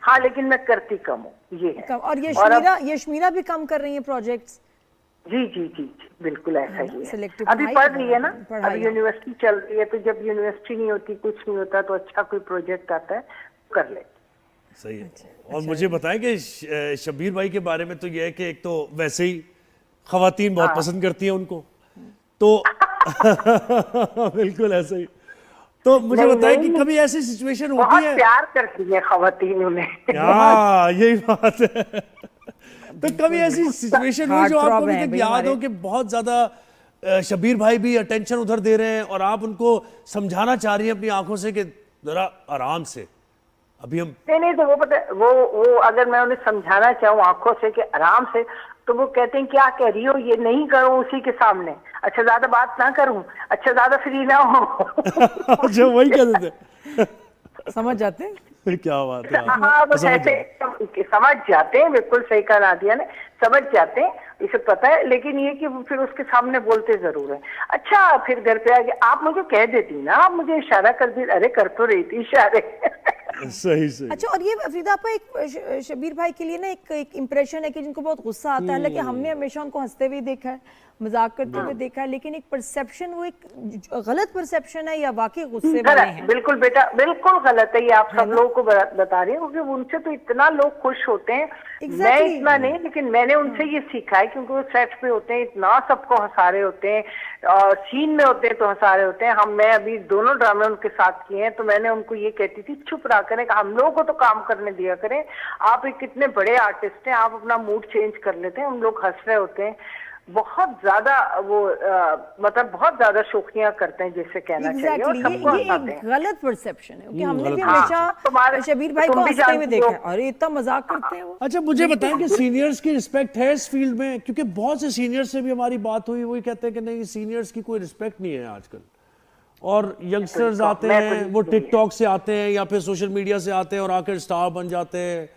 हाँ, लेकिन मैं करती कम हूँ, ये है। और यशमीरा भी कम कर रही है प्रोजेक्ट्स। जी जी जी जी, बिल्कुल ऐसा ही है। सिलेक्टिव अभी पढ़ रही है ना, पढ़ाई, अभी यूनिवर्सिटी चल रही है, तो जब यूनिवर्सिटी नहीं होती, कुछ नहीं होता, तो अच्छा कोई प्रोजेक्ट आता है तो कर ले। सही है। और मुझे बताएं कि शब्बीर भाई के बारे में तो यह है कि एक तो वैसे ही खवातीन बहुत पसंद करती हैं उनको, तो बिल्कुल ऐसे ही। तो मुझे बताएं कि कभी ऐसी सिचुएशन होती बहुत है? प्यार करती है खवातीन उन्हें। हाँ, यही बात है। तो कभी ऐसी सिचुएशन हुई जो आपको अभी तक याद हो कि बहुत ज्यादा शब्बीर भाई भी अटेंशन उधर दे रहे हैं और आप उनको समझाना चाह रही हैं अपनी आंखों से कि जरा आराम से, अभी हम नहीं, तो वो पता, वो अगर मैं उन्हें समझाना चाहूँ आंखों से कि आराम से, तो वो कहते हैं क्या कह रही हो, ये नहीं करूँ उसी के सामने, अच्छा ज्यादा बात ना करूँ, अच्छा ज्यादा फ्री ना हो। अच्छा, वही कह देते। समझ जाते हैं। क्या बात है। हाँ, बस ऐसे समझ जाते हैं, बिल्कुल सही कहा नादिया ने, समझ जाते हैं, इसे पता है, लेकिन ये कि वो फिर उसके सामने बोलते जरूर है। अच्छा, फिर घर पे आके आप मुझे कह देती ना, आप मुझे इशारा कर दी, अरे कर तो रही थी इशारे। सही सही। अच्छा, और ये फरीदा आपा, एक शब्बीर भाई के लिए ना एक इम्प्रेशन है कि जिनको बहुत गुस्सा आता है, हालांकि हमने हमेशा उनको हंसते हुए देखा है, मजाक करते हुए देखा है, लेकिन एक परसेप्शन, वो एक गलत परसेप्शन है या वाकई गुस्से वाले हैं? बिल्कुल बेटा, बिल्कुल गलत है, ये आप सब लोगों को बता रही हूँ, क्योंकि उनसे तो इतना लोग खुश होते हैं। मैं इतना नहीं, लेकिन मैंने उनसे ये सीखा है, क्योंकि वो सेट पे होते हैं, इतना सबको हंसा रहे होते हैं, और सीन में होते हैं तो हंसा रहे होते हैं। मैं अभी 2 ड्रामे उनके साथ किए हैं, तो मैंने उनको ये कहती थी, चुप रहा करें, हम लोगों को तो काम करने दिया करें, आप एक कितने बड़े आर्टिस्ट हैं, आप अपना मूड चेंज कर लेते हैं। उन लोग हंस रहे होते हैं, बहुत ज्यादा वो मतलब बहुत ज्यादा शोखियां करते हैं, जैसे कहना चाहिए, और सबको हंसाते हैं। गलत परसेप्शन है, क्योंकि हमने भी हमेशा शब्बीर भाई को हंसते हुए देखा है, अरे इतना मजाक करते हैं वो। अच्छा, मुझे बताएं कि सीनियर्स की रिस्पेक्ट है इस फील्ड में? क्योंकि बहुत से सीनियर्स से भी हमारी बात हुई, वही कहते हैं कि नहीं, सीनियर्स की कोई रिस्पेक्ट नहीं है आजकल, और यंगस्टर्स आते हैं, वो टिकटॉक से आते हैं या फिर सोशल मीडिया से आते हैं और आकर स्टार बन जाते हैं।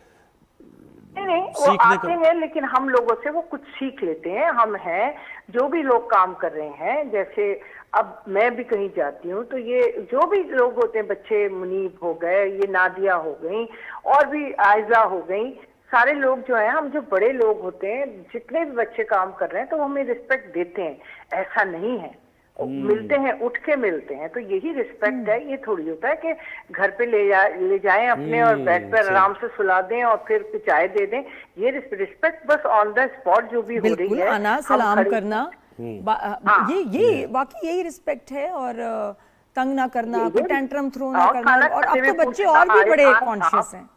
नहीं, वो आते हैं, लेकिन हम लोगों से वो कुछ सीख लेते हैं। हम हैं, जो भी लोग काम कर रहे हैं, जैसे अब मैं भी कहीं जाती हूँ, तो ये जो भी लोग होते हैं, बच्चे मुनीब हो गए, ये नादिया हो गई, और भी आयजा हो गई, सारे लोग जो हैं, हम जो बड़े लोग होते हैं, जितने भी बच्चे काम कर रहे हैं, तो वो हमें रिस्पेक्ट देते हैं, ऐसा नहीं है, मिलते हैं, उठ के मिलते हैं, तो यही रिस्पेक्ट है। ये थोड़ी होता है कि घर पे ले जाएं अपने और बेड पर आराम से सुला दें और फिर चाय दे दें। ये रिस्पेक्ट बस ऑन द स्पॉट जो भी हो रही है, आना, सलाम करना, ये बाकी यही रिस्पेक्ट है, और तंग ना करना, कोई टेंट्रम थ्रो ना करना। और अब तो बच्चे और भी बड़े कॉन्शियस हैं।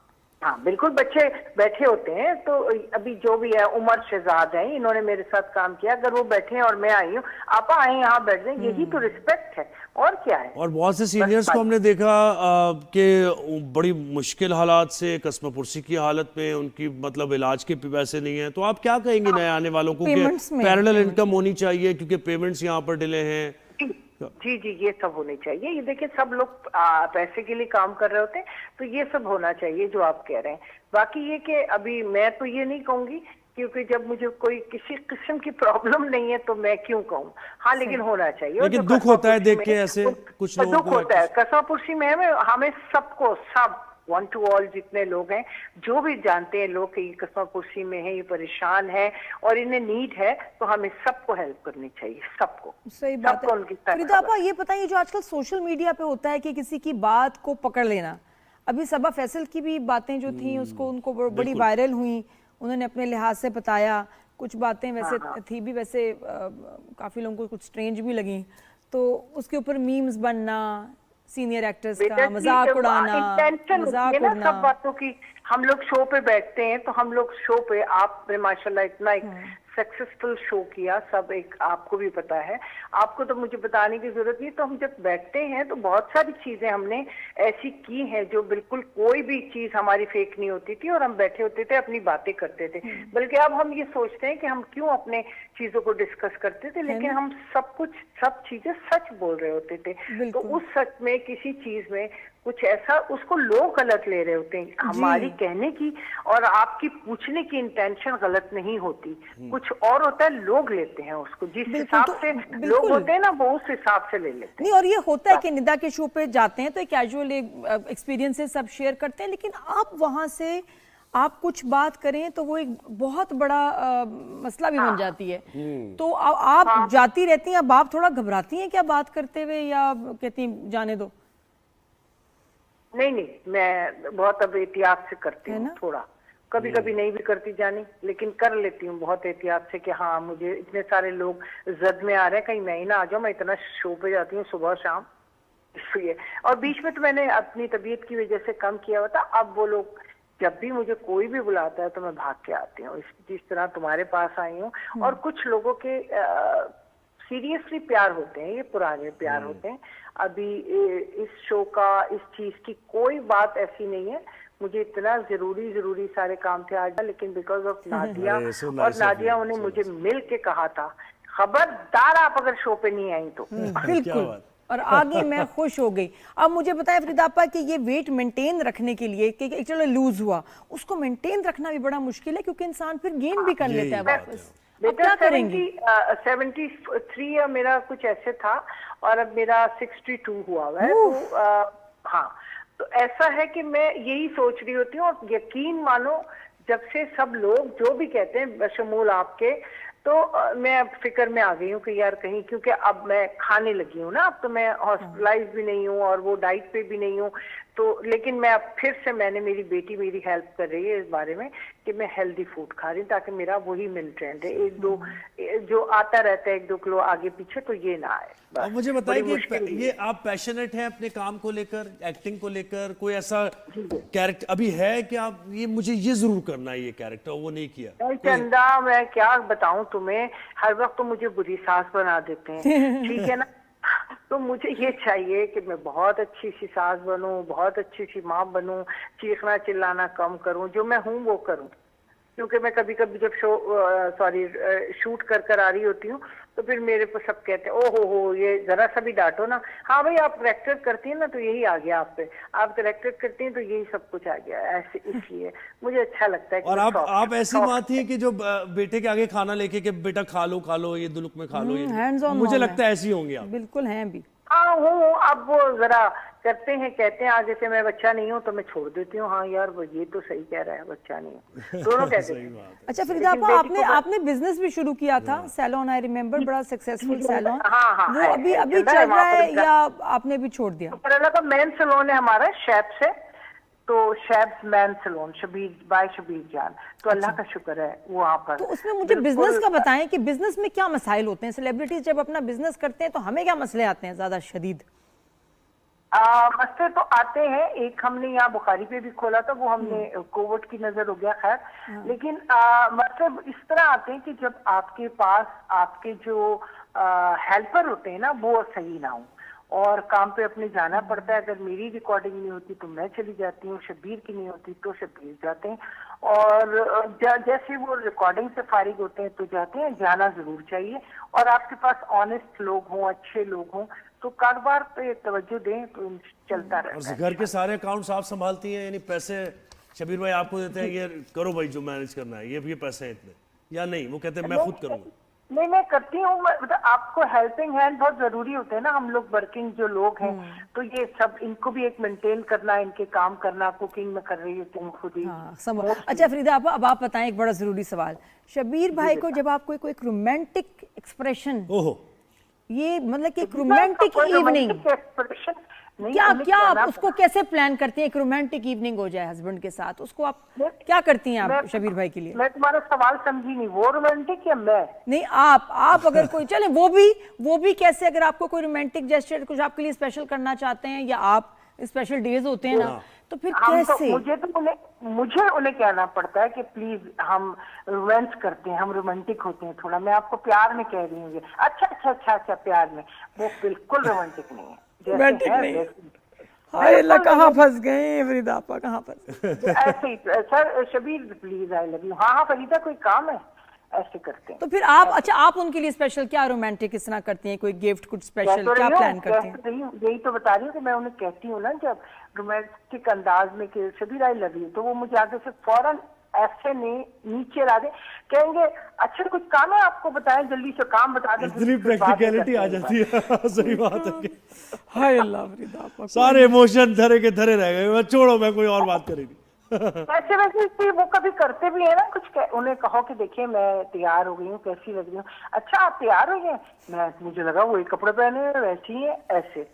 हाँ, बिल्कुल, बच्चे बैठे होते हैं, तो अभी जो भी है, उमर शहजाद है, इन्होंने मेरे साथ काम किया, अगर वो बैठे हैं और मैं आई हूँ, आप आए यहाँ बैठ जाए, यही तो रिस्पेक्ट है, और क्या है। और बहुत से सीनियर्स को हमने देखा कि बड़ी मुश्किल हालात से, कसम पुरसी की हालत में, उनकी मतलब इलाज के पैसे नहीं है, तो आप क्या कहेंगे नए आने वालों को कि पैरेलल इनकम होनी चाहिए, क्योंकि पेमेंट्स यहाँ पर डिले हैं? जी जी, ये सब होने चाहिए। ये देखिए, सब लोग पैसे के लिए काम कर रहे होते हैं, तो ये सब होना चाहिए जो आप कह रहे हैं। बाकी ये कि अभी मैं तो ये नहीं कहूंगी, क्योंकि जब मुझे कोई किसी किस्म की प्रॉब्लम नहीं है तो मैं क्यों कहूँ। हाँ, लेकिन होना चाहिए। लेकिन दुख होता है देख के ऐसे कुछ लोगों को, दुख होता है। कसमापुरसी में हमें सबको, सब वन टू ऑल जितने लोग हैं, जो भी जानते हैं लोग कि ये कसमापुरसी में है, ये परेशान है और इन्हें नीड है, तो हमें सबको हेल्प करनी चाहिए, सबको। सही बात है। फरीदा आपा, ये बताइए, जो आजकल सोशल मीडिया पे होता है कि किसी की बात को पकड़ लेना, अभी सबा फैसल की भी बातें जो थी, उनको बड़ी वायरल हुई, उन्होंने अपने लिहाज से बताया, कुछ बातें वैसे थी भी, वैसे काफी लोगों को कुछ स्ट्रेंज भी लगी, तो उसके ऊपर मीम्स बनना, सीनियर एक्टर्स का मजाक उड़ाना, सब बातों की। हम लोग शो पे बैठते हैं, तो हम लोग शो पे, आपने माशाल्लाह इतना एक सक्सेसफुल शो किया, सब एक आपको भी पता है, आपको तो मुझे बताने की जरूरत नहीं। तो हम जब बैठते हैं तो बहुत सारी चीजें हमने ऐसी की हैं जो बिल्कुल कोई भी चीज हमारी फेक नहीं होती थी, और हम बैठे होते थे, अपनी बातें करते थे। बल्कि अब हम ये सोचते हैं कि हम क्यों अपने चीजों को डिस्कस करते थे, लेकिन हम सब चीजें सच बोल रहे होते थे। तो उस सच में, किसी चीज में कुछ ऐसा उसको लोग गलत ले रहे होते हैं। हमारी कहने की और आपकी पूछने की इंटेंशन गलत नहीं होती, कुछ और होता है, लोग लेते हैं उसको जिस हिसाब से लोग होते हैं ना, वो उस हिसाब से ले लेते हैं। नहीं, और ये होता है कि निदा के शो पे जाते हैं तो कैजुअल एक्सपीरियंसेस सब शेयर करते हैं, लेकिन आप वहां से आप कुछ बात करें तो वो एक बहुत बड़ा मसला भी बन जाती है। तो आप जाती रहती हैं, अब आप थोड़ा घबराती हैं क्या बात करते हुए, या कहती हैं जाने दो? नहीं, मैं बहुत अब एहतियात से करती हूँ थोड़ा, कभी कभी नहीं भी करती जानी, लेकिन कर लेती हूँ बहुत एहतियात से कि हाँ मुझे इतने सारे लोग जद में आ रहे हैं, कहीं मैं ही ना आ जाऊँ। मैं इतना शो पे जाती हूँ सुबह शाम, इसलिए। और बीच में तो मैंने अपनी तबीयत की वजह से कम किया हुआ था। अब वो लोग जब भी मुझे कोई भी बुलाता है तो मैं भाग के आती हूँ, जिस तरह तुम्हारे पास आई हूँ। और कुछ लोगों के सीरियसली प्यार होते हैं, ये पुराने प्यार होते हैं। अभी इस शो का, इस चीज की कोई बात ऐसी नहीं है। मुझे इतना जरूरी सारे काम थे आज, लेकिन बिकॉज ऑफ नादिया, और नादिया उन्हें मुझे मिल के कहा था खबरदार आप अगर शो पे नहीं आई तो। बिल्कुल, और आगे मैं खुश हो गई। अब मुझे बताएं फरीदा आपा कि ये वेट मेंटेन रखने के लिए कि चलो लूज हुआ, उसको मेंटेन रखना भी बड़ा मुश्किल है, क्योंकि इंसान फिर गेन भी कर लेता है वापस। अब क्या करेंगी? 73 मेरा कुछ ऐसे था, और अब मेरा 62 हुआ है। तो हाँ, तो ऐसा है कि मैं यही सोच रही होती हूँ, और यकीन मानो जब से सब लोग जो भी कहते हैं बशमूल आपके, तो मैं अब फिक्र में आ गई हूँ कि यार कहीं, क्योंकि अब मैं खाने लगी हूँ ना, अब तो मैं हॉस्पिटलाइज भी नहीं हूँ और वो डाइट पे भी नहीं हूँ। तो लेकिन मैं अब फिर से, मेरी बेटी मेरी हेल्प कर रही है इस बारे में कि मैं हेल्दी फूड खा रही हूँ, ताकि मेरा वही मेंटेन रहे। 1-2 जो आता रहता है 1-2 किलो आगे पीछे, तो ये ना आए। अब मुझे बताइए कि ये आप पैशनेट हैं अपने काम को लेकर, एक्टिंग को लेकर? कोई ऐसा कैरेक्टर अभी है कि आप मुझे ये जरूर करना है, ये कैरेक्टर वो नहीं किया? चंदा, मैं क्या बताऊं तुम्हें, हर वक्त तो मुझे बुरी सास बना देते हैं, ठीक है ना। तो मुझे ये चाहिए कि मैं बहुत अच्छी सी सास बनूं, बहुत अच्छी सी माँ बनूं, चीखना चिल्लाना कम करूं, जो मैं हूं वो करूं। क्योंकि मैं कभी कभी जब शूट कर आ रही होती हूँ, तो फिर मेरे को सब कहते हैं ओ हो ये जरा सा भी डांटो ना। हाँ भाई, आप करेक्टर करती हैं ना, तो यही आ गया आप पे, आप करेक्टर करती हैं तो यही सब कुछ आ गया ऐसे। इसलिए मुझे अच्छा लगता है कि और आप ऐसी माँ थी कि जो बेटे के आगे खाना लेके कि बेटा खा लो ये दुलुक में खा लो, ये मुझे लगता है ऐसी होंगी आप। बिल्कुल हैं भी। हाँ हूँ, अब वो जरा करते हैं, कहते हैं आज जैसे मैं बच्चा नहीं हूँ तो मैं छोड़ देती हूँ। हाँ यार वो ये तो सही कह रहा है, बच्चा नहीं हूँ, दोनों कहते हैं। अच्छा फरीदा आपा, आपने बिजनेस भी शुरू किया था, सैलून, आई रिमेम्बर, बड़ा सक्सेसफुल सैलून। हाँ, वो अभी चल रहा है या आपने भी छोड़ दिया? केरला का मेन सैलून है हमारा शैब से, तो शैब्स मैन सैलून, शबीर जान। तो अल्लाह का शुक्र है वहाँ पर। तो उसमें मुझे बिजनेस का बताएं कि बिजनेस में क्या मसाइल होते हैं? सेलिब्रिटीज जब अपना बिजनेस करते हैं तो हमें क्या मसले आते हैं ज्यादा शदीद? मसले तो आते हैं। एक हमने यहाँ बुखारी पे भी खोला था, वो हमने कोविड की नजर हो गया, खैर। लेकिन मतलब इस तरह आते हैं कि जब आपके पास आपके जो हेल्पर होते हैं ना, वो सही ना हो, और काम पे अपने जाना पड़ता है। अगर मेरी रिकॉर्डिंग नहीं होती तो मैं चली जाती हूँ, शब्बीर की नहीं होती तो शब्बीर जाते हैं। और जैसे वो रिकॉर्डिंग से फारिग होते हैं तो जाते हैं, जाना जरूर चाहिए। और आपके पास ऑनेस्ट लोग हों, अच्छे लोग हों, तो कारोबार पे तवज्जो दें तो चलता रहता है। घर के सारे अकाउंट्स आप संभालती हैं, यानी पैसे शबीर भाई आपको देते हैं, ये करो भाई जो मैनेज करना है, ये पैसे हैं इतने, या नहीं वो कहते हैं मैं खुद करूंगा? नहीं, मैं करती हूँ। मतलब आपको हेल्पिंग हैंड बहुत जरूरी होते हैं ना, हम लोग वर्किंग जो लोग हैं, तो ये सब इनको भी एक मेंटेन करना, इनके काम करना। कुकिंग में कर रही होती हूँ खुद ही। अच्छा फरीदा आपा, अब आप बताएं एक बड़ा जरूरी सवाल। शबीर भाई को जब आप कोई रोमांटिक एक्सप्रेशन, ये मतलब कि एक रोमांटिक इवनिंग, क्या आप उसको कैसे प्लान करती हैं? एक रोमांटिक इवनिंग हो जाए हस्बैंड के साथ, उसको आप क्या करती हैं आप शबीर भाई के लिए? मैं तुम्हारा सवाल समझी नहीं, वो रोमांटिक या मैं? नहीं, आप अगर कोई चले वो भी कैसे, अगर आपको कोई रोमांटिक जेस्चर कुछ आपके लिए स्पेशल करना चाहते हैं, या आप स्पेशल डेज होते हैं ना, तो फिर कैसे? मुझे उन्हें कहना पड़ता है कि प्लीज हम रोमांस करते हैं, हम रोमांटिक होते हैं थोड़ा। मैं आपको प्यार में कह रही हूँ। अच्छा प्यार में, वो बिल्कुल रोमांटिक नहीं है। रोमांटिक नहीं। हाय अल्लाह, कहाँ फंस गए फरीदा आपा, कहाँ फंस? ऐसे ही sir, Shabbir please I love you. हाँ फरीदा, कोई काम है? ऐसे करते हैं। तो फिर आप अच्छा, आप उनके लिए स्पेशल क्या रोमांटिक इस तरह करती हैं? कोई गिफ्ट, कुछ स्पेशल क्या प्लान करती हैं? यही तो बता रही हूँ कि मैं उन्हें कहती हूँ ना, जब रोमांटिक अंदाज में कि शबीर आई लव यू, तो वो मुझे आगे से फौरन ऐसे नीचे ला दे, कहेंगे अच्छा कुछ काम है आपको, बताएं जल्दी से काम बता दें। इतनी प्रैक्टिकलिटी आ जाती है। सही बात है। हाय अल्लाह फरीदा आपा, सारे इमोशन धरे के धरे रह गए। छोड़ो, मैं कोई और बात करेगी। वैसे वैसे वो कभी करते भी है ना, कुछ उन्हें कहो कि देखिए मैं तैयार हो गई हूँ, कैसी लग रही हूँ, अच्छा आप तैयार हो गए, मुझे लगा वही कपड़े पहने वैसी ही है, ऐसे